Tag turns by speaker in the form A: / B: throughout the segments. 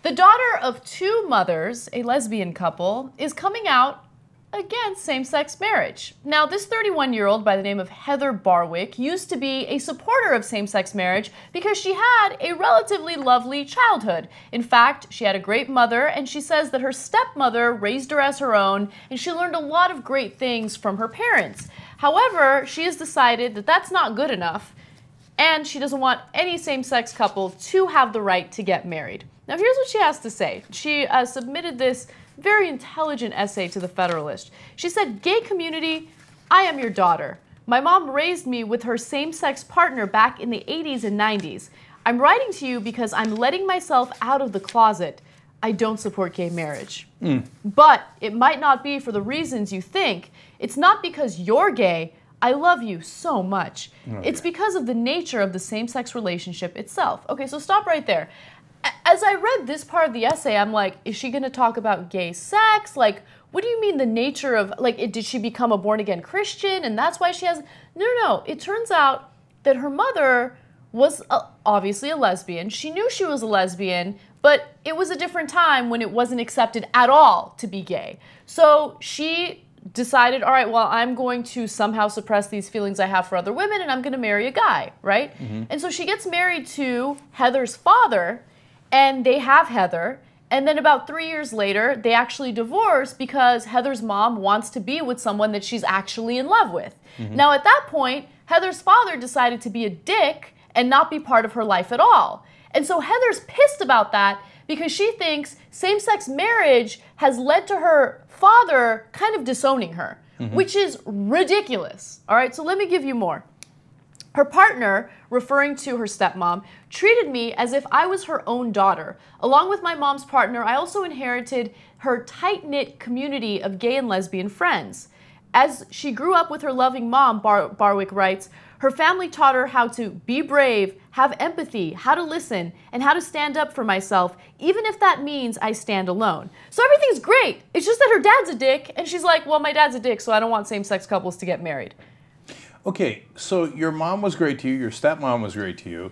A: The daughter of two mothers, a lesbian couple, is coming out against same-sex marriage. Now, this 31-year-old by the name of Heather Barwick used to be a supporter of same-sex marriage because she had a relatively lovely childhood. In fact, she had a great mother, and she says that her stepmother raised her as her own, and she learned a lot of great things from her parents. However, she has decided that that's not good enough, and she doesn't want any same-sex couple to have the right to get married. Now, here's what she has to say. She submitted this very intelligent essay to the Federalist. She said, "Gay community, I am your daughter. My mom raised me with her same-sex partner back in the 80s and 90s. I'm writing to you because I'm letting myself out of the closet. I don't support gay marriage. But it might not be for the reasons you think. It's not because you're gay. I love you so much. Okay. It's because of the nature of the same-sex relationship itself." Okay, so stop right there. As I read this part of the essay, I'm like, is she going to talk about gay sex? Like, what do you mean the nature of, like, did she become a born-again Christian and that's why she has... No. It turns out that her mother was obviously a lesbian. She knew she was a lesbian, but it was a different time when it wasn't accepted at all to be gay. So she decided, all right, well, I'm going to somehow suppress these feelings I have for other women and I'm going to marry a guy, right? And so she gets married to Heather's father, and they have Heather, and then about 3 years later, they actually divorce because Heather's mom wants to be with someone that she's actually in love with. Now, at that point, Heather's father decided to be a dick and not be part of her life at all. And so Heather's pissed about that because she thinks same-sex marriage has led to her father kind of disowning her, which is ridiculous. All right, so let me give you more. Her partner, referring to her stepmom, treated me as if I was her own daughter. Along with my mom's partner, I also inherited her tight-knit community of gay and lesbian friends. As she grew up with her loving mom, Barwick writes, her family taught her how to be brave, have empathy, how to listen, and how to stand up for myself, even if that means I stand alone. So everything's great. It's just that her dad's a dick, and she's like, well, my dad's a dick, so I don't want same-sex couples to get married.
B: Okay, so your mom was great to you, your stepmom was great to you.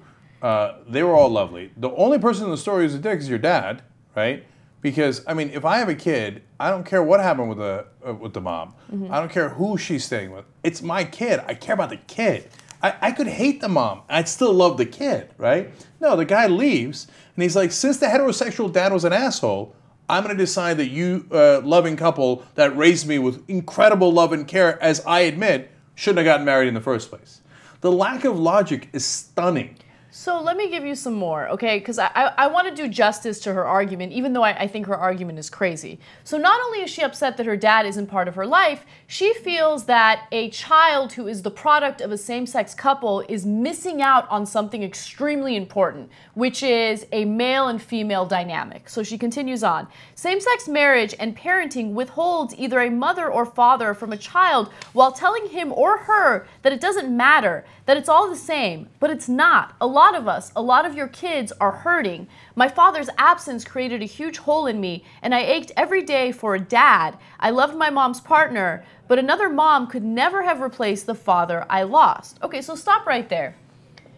B: They were all lovely. The only person in the story who's a dick is your dad, right? Because, I mean, if I have a kid, I don't care what happened with the mom. I don't care who she's staying with. It's my kid. I care about the kid. I could hate the mom. I'd still love the kid, right? No, the guy leaves, and he's like, since the heterosexual dad was an asshole, I'm going to decide that you, loving couple that raised me with incredible love and care, as I admit, shouldn't have gotten married in the first place. The lack of logic is stunning.
A: So let me give you some more, okay? Because I want to do justice to her argument, even though I think her argument is crazy. So not only is she upset that her dad isn't part of her life, she feels that a child who is the product of a same-sex couple is missing out on something extremely important, which is a male and female dynamic. So she continues on. Same-sex marriage and parenting withholds either a mother or father from a child while telling him or her that it doesn't matter, that it's all the same, but it's not. A lot of us, a lot of your kids are hurting. My father's absence created a huge hole in me, and I ached every day for a dad. I loved my mom's partner, but another mom could never have replaced the father I lost. Okay, so stop right there.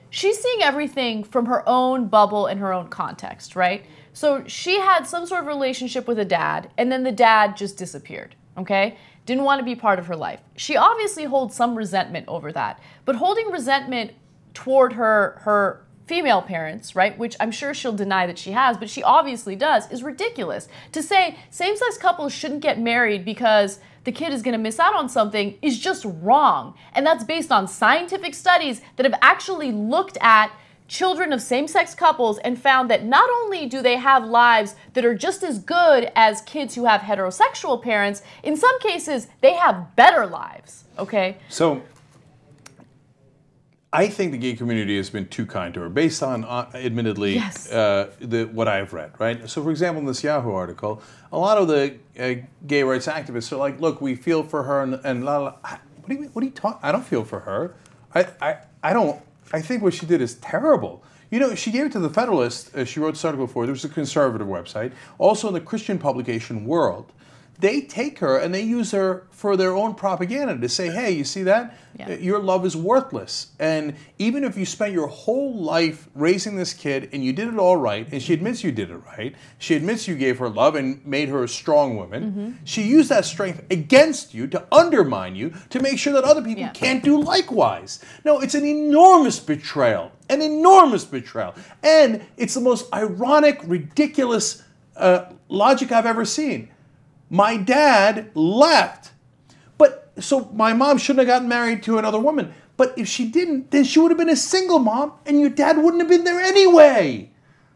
A: She's seeing everything from her own bubble and her own context, right? So she had some sort of relationship with a dad, and then the dad just disappeared, okay? Didn't want to be part of her life. She obviously holds some resentment over that, but holding resentment toward her female parents, right, which I'm sure she'll deny that she has, but she obviously does, is ridiculous. To say same-sex couples shouldn't get married because the kid is going to miss out on something is just wrong. And that's based on scientific studies that have actually looked at children of same-sex couples and found that not only do they have lives that are just as good as kids who have heterosexual parents, in some cases, they have better lives, okay?
B: So, I think the gay community has been too kind to her, based on, admittedly,
A: yes.
B: What I've read, right? So, for example, in this Yahoo article, a lot of the gay rights activists are like, look, we feel for her, and la la. What are you talking? I don't feel for her. I don't. I think what she did is terrible. You know, she gave it to the Federalist. She wrote this article for. There was a conservative website, also in the Christian publication World. they take her and they use her for their own propaganda to say, hey, you see that?
A: Yeah.
B: Your love is worthless. And even if you spent your whole life raising this kid and you did it all right, and she admits you did it right, she admits you gave her love and made her a strong woman, she used that strength against you to undermine you to make sure that other people can't do likewise. No, it's an enormous betrayal. An enormous betrayal. And it's the most ironic, ridiculous logic I've ever seen. My dad left. So my mom shouldn't have gotten married to another woman. But if she didn't, then she would have been a single mom, and your dad wouldn't have been there anyway.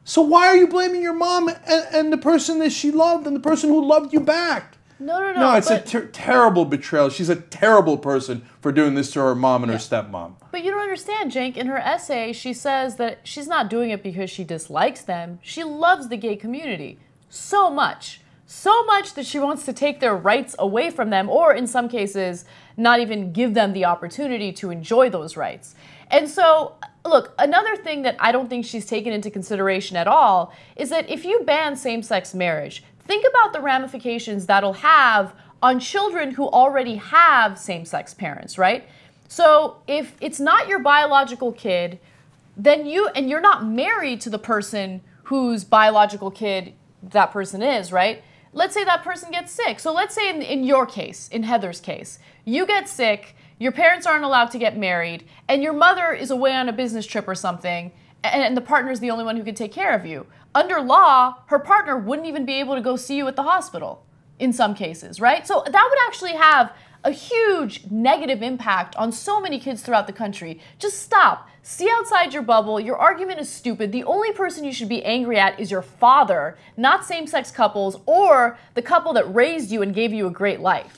B: So why are you blaming your mom and the person that she loved and the person who loved you back?
A: No.
B: No, it's a terrible betrayal. She's a terrible person for doing this to her mom and her stepmom.
A: But you don't understand, Cenk. In her essay, she says that she's not doing it because she dislikes them. She loves the gay community so much. So much that she wants to take their rights away from them, or in some cases, not even give them the opportunity to enjoy those rights. And so, look, another thing that I don't think she's taken into consideration at all is that if you ban same-sex marriage, think about the ramifications that'll have on children who already have same-sex parents, right? So if it's not your biological kid, then you're not married to the person whose biological kid that person is, right? Let's say that person gets sick. So let's say in your case, in Heather's case, you get sick, your parents aren't allowed to get married, and your mother is away on a business trip or something, and the partner's the only one who can take care of you. Under law, her partner wouldn't even be able to go see you at the hospital in some cases, right? So that would actually have a huge negative impact on so many kids throughout the country. Just stop. See outside your bubble. Your argument is stupid. The only person you should be angry at is your father, not same-sex couples or the couple that raised you and gave you a great life.